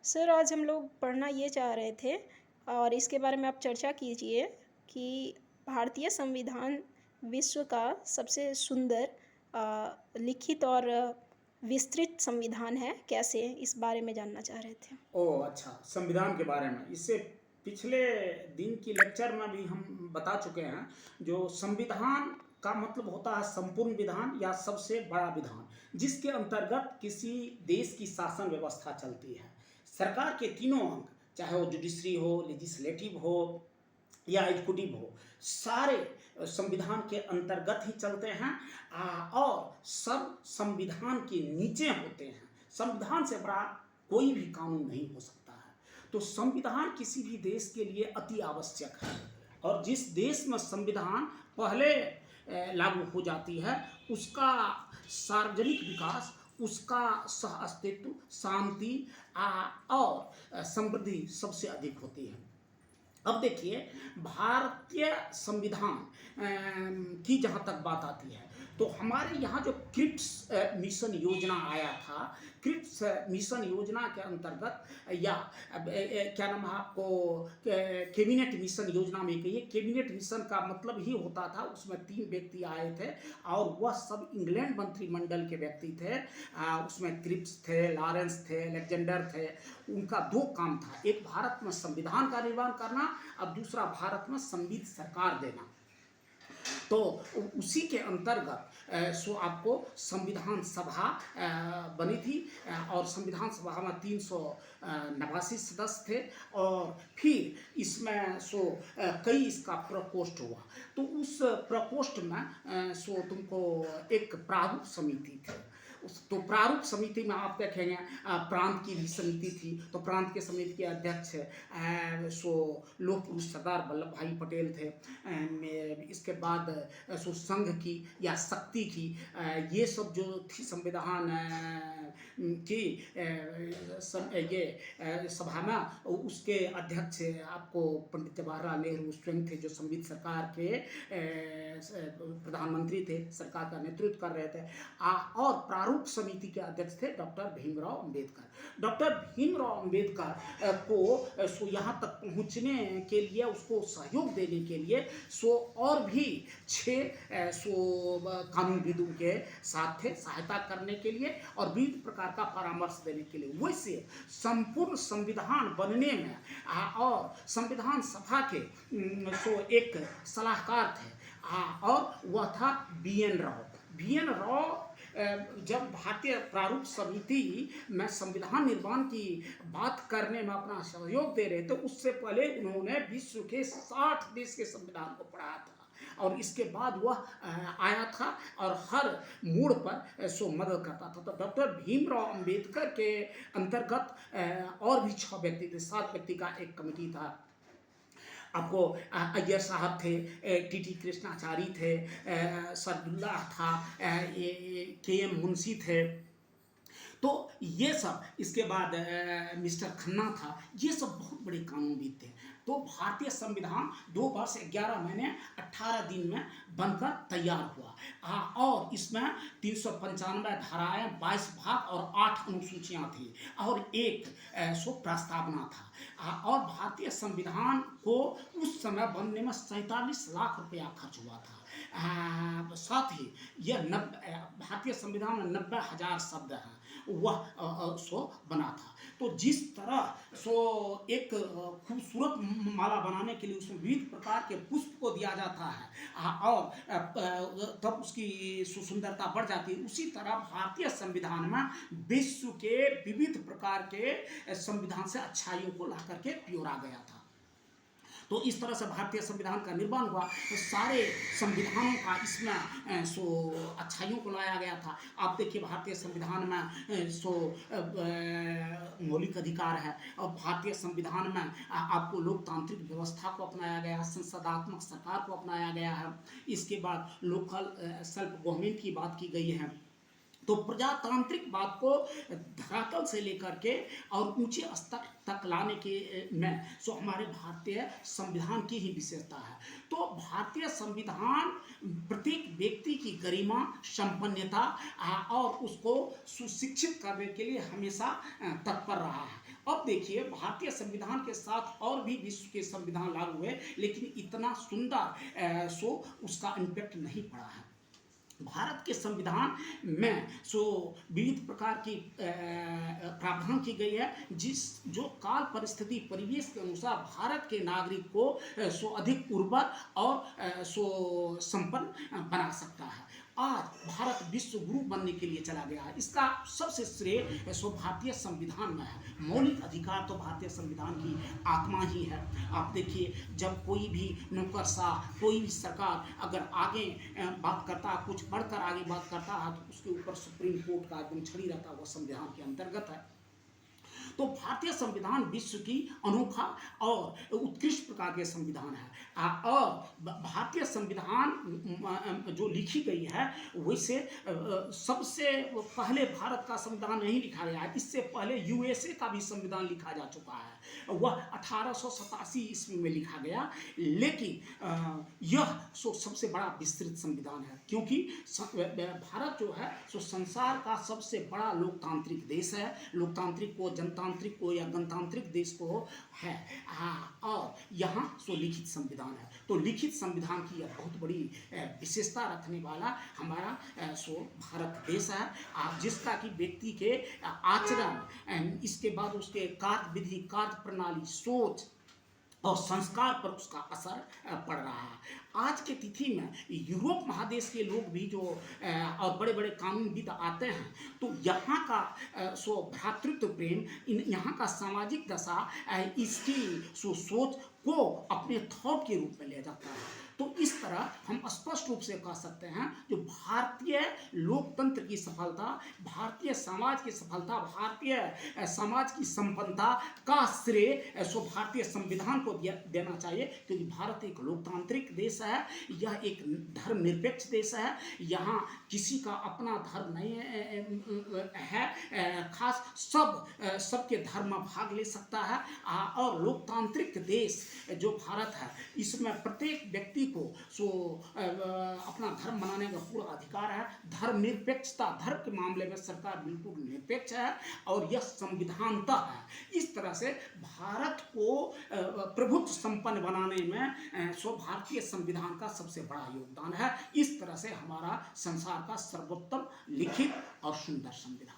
Sir, आज हम लोग पढ़ना ये चाह रहे थे और इसके बारे में आप चर्चा कीजिए कि भारतीय संविधान विश्व का सबसे सुंदर लिखित और विस्तृत संविधान है, कैसे? इस बारे में जानना चाह रहे थे। ओह! अच्छा, संविधान के बारे में। इससे पिछले दिन की लेक्चर में भी हम बता चुके हैं, जो संविधान का मतलब होता है संपूर्ण विधान या सबसे बड़ा विधान, जिसके अंतर्गत किसी देश की शासन व्यवस्था चलती है। सरकार के तीनों अंग, चाहे वो जुडिशरी हो, लेजिस्लेटिव हो या एग्जीक्यूटिव हो, सारे संविधान के अंतर्गत ही चलते हैं और सब संविधान के नीचे होते हैं। संविधान से बड़ा कोई भी कानून नहीं हो सकता है। तो संविधान किसी भी देश के लिए अति आवश्यक है और जिस देश में संविधान पहले लागू हो जाती है, उसका सार्वजनिक विकास, उसका सह अस्तित्व, शांति और समृद्धि सबसे अधिक होती है। अब देखिए, भारतीय संविधान की जहाँ तक बात आती है, तो हमारे यहाँ जो क्रिप्स मिशन योजना आया था, क्रिप्स मिशन योजना के अंतर्गत या क्या नाम है आपको, कैबिनेट मिशन योजना में कहिए, कैबिनेट मिशन का मतलब ही होता था, उसमें 3 व्यक्ति आए थे और वह सब इंग्लैंड मंत्रिमंडल के व्यक्ति थे। उसमें क्रिप्स थे, लॉरेंस थे, अलेक्जेंडर थे। उनका 2 काम था, एक भारत में संविधान का निर्माण करना और दूसरा भारत में संविध सरकार देना। तो उसी के अंतर्गत सो आपको संविधान सभा बनी थी और संविधान सभा में 389 सदस्य थे और फिर इसमें सो कई इसका प्रकोष्ठ हुआ। तो उस प्रकोष्ठ में सो तुमको एक प्रारूप समिति थी। तो प्रारूप समिति में आप देखेंगे प्रांत की भी समिति थी, तो प्रांत के समिति के अध्यक्ष सो लोह पुरुष सरदार वल्लभ भाई पटेल थे। इसके बाद सो संघ की या शक्ति की ये सब जो थी संविधान की ये सभा में, उसके अध्यक्ष आपको पंडित जवाहरलाल नेहरू स्वयं थे, जो संविध सरकार के प्रधानमंत्री थे, सरकार का नेतृत्व कर रहे थे। और प्रारूप समिति के अध्यक्ष थे डॉक्टर भीमराव अंबेडकर। डॉक्टर भीमराव अंबेडकर को सो यहाँ तक पहुँचने के लिए, उसको सहयोग देने के लिए सो और भी 6 सो कानूनविदों के साथ थे, सहायता करने के लिए और विविध प्रकार का परामर्श देने के लिए। वैसे संपूर्ण संविधान बनने में और संविधान सभा के सो एक सलाहकार थे और वह था बी.एन. राव। बी.एन. राव जब भारतीय प्रारूप समिति में संविधान निर्माण की बात करने में अपना सहयोग दे रहे थे, उससे पहले उन्होंने विश्व के 60 देश के संविधान को पढ़ा था और इसके बाद वह आया था और हर मोड़ पर सो मदद करता था। तो डॉक्टर भीमराव अंबेडकर के अंतर्गत और भी 6 व्यक्ति थे, 7 व्यक्ति का एक कमेटी था। आपको अय्यर साहब थे, टी कृष्णाचारी थे, सरदुल्ला था, के.एम. मुंशी थे। तो ये सब, इसके बाद मिस्टर खन्ना था, ये सब बहुत बड़े कानूनविद थे। तो भारतीय संविधान 2 वर्ष 11 महीने 18 दिन में बनकर तैयार हुआ और इसमें 395 धाराएं, 22 भाग और 8 अनुसूचियां थी और एक सो प्रस्तावना था। और भारतीय संविधान को उस समय बनने में 47 लाख रुपया खर्च हुआ था। साथ ही यह भारतीय संविधान में 90,000 शब्द हैं, वह सो बना था। तो जिस तरह सो एक खूबसूरत माला बनाने के लिए उसमें विविध प्रकार के पुष्प को दिया जाता है और तब उसकी सुंदरता बढ़ जाती है, उसी तरह भारतीय संविधान में विश्व के विविध प्रकार के संविधान से अच्छाइयों को ला करके पिरोया गया था। तो इस तरह से भारतीय संविधान का निर्माण हुआ। तो सारे संविधानों का इसमें सो अच्छाइयों को लाया गया था। आप देखिए, भारतीय संविधान में सो मौलिक अधिकार है और भारतीय संविधान में आपको लोकतांत्रिक व्यवस्था को अपनाया गया है, संसदात्मक सरकार को अपनाया गया है। इसके बाद लोकल सेल्फ गवर्नमेंट की बात की गई है। तो प्रजातांत्रिक बात को धरातल से लेकर के और ऊंचे स्तर तक लाने के में सो हमारे भारतीय संविधान की ही विशेषता है। तो भारतीय संविधान प्रत्येक व्यक्ति की गरिमा, संपन्नता और उसको सुशिक्षित करने के लिए हमेशा तत्पर रहा है। अब अब देखिए भारतीय संविधान के साथ और भी विश्व के संविधान लागू हुए, लेकिन इतना सुंदर उसका इम्पैक्ट नहीं पड़ा है। भारत के संविधान में विविध प्रकार की प्रावधान की गई है, जो काल परिस्थिति परिवेश के अनुसार भारत के नागरिक को अधिक उर्वर और संपन्न बना सकता है। आज भारत विश्व गुरु बनने के लिए चला गया है, इसका सबसे श्रेय भारतीय संविधान में है। मौलिक अधिकार तो भारतीय संविधान की आत्मा ही है। आप देखिए, जब कोई भी नौकरशाह, कोई भी सरकार अगर आगे बात करता है, कुछ बढ़कर आगे बात करता है, तो उसके ऊपर सुप्रीम कोर्ट का एकदम छड़ी रहता है, वो संविधान के अंतर्गत है। तो भारतीय संविधान विश्व की अनोखा और उत्कृष्ट प्रकार के संविधान है। और भारतीय संविधान जो लिखी गई है, वैसे सबसे पहले भारत का संविधान नहीं लिखा गया है, इससे पहले यूएसए का भी संविधान लिखा जा चुका है। वह 1887 ईस्वी में लिखा गया, लेकिन यह सबसे बड़ा विस्तृत संविधान है, क्योंकि भारत जो है संसार का सबसे बड़ा लोकतांत्रिक देश है। लोकतांत्रिक को, जनतांत्रिक को या गणतांत्रिक देश को है। और यहाँ लिखित संविधान है। तो लिखित संविधान की यह बहुत बड़ी विशेषता रखने वाला हमारा भारत देश है, जिसका कि व्यक्ति के आचरण, इसके बाद उसके कार्य विधि, कार्य प्रणाली, सोच और संस्कार पर उसका असर पड़ रहा है। आज के तिथि में यूरोप महादेश के लोग भी जो और बड़े बड़े कानूनविद आते हैं, तो यहाँ का भ्रातृत्व प्रेम, यहाँ का सामाजिक दशा इसकी सोच को अपने थॉट के रूप में ले जाता है। तो इस तरह हम स्पष्ट रूप से कह सकते हैं, जो भारतीय लोकतंत्र की सफलता, भारतीय समाज की सफलता, भारतीय समाज की संपन्नता का श्रेय भारतीय संविधान को देना चाहिए, क्योंकि भारत एक लोकतांत्रिक देश है, यह एक धर्मनिरपेक्ष देश है। यहाँ किसी का अपना धर्म नहीं है, खास सबके धर्म में भाग ले सकता है। और लोकतांत्रिक देश जो भारत है, इसमें प्रत्येक व्यक्ति को अपना धर्म बनाने का पूरा अधिकार है। धर्मनिरपेक्षता, धर्म के मामले में सरकार बिल्कुल निरपेक्ष है और यह संविधानतः है। इस तरह से भारत को प्रभुत्व संपन्न बनाने में भारतीय संविधान का सबसे बड़ा योगदान है। इस तरह से हमारा संसार का सर्वोत्तम लिखित और सुंदर संविधान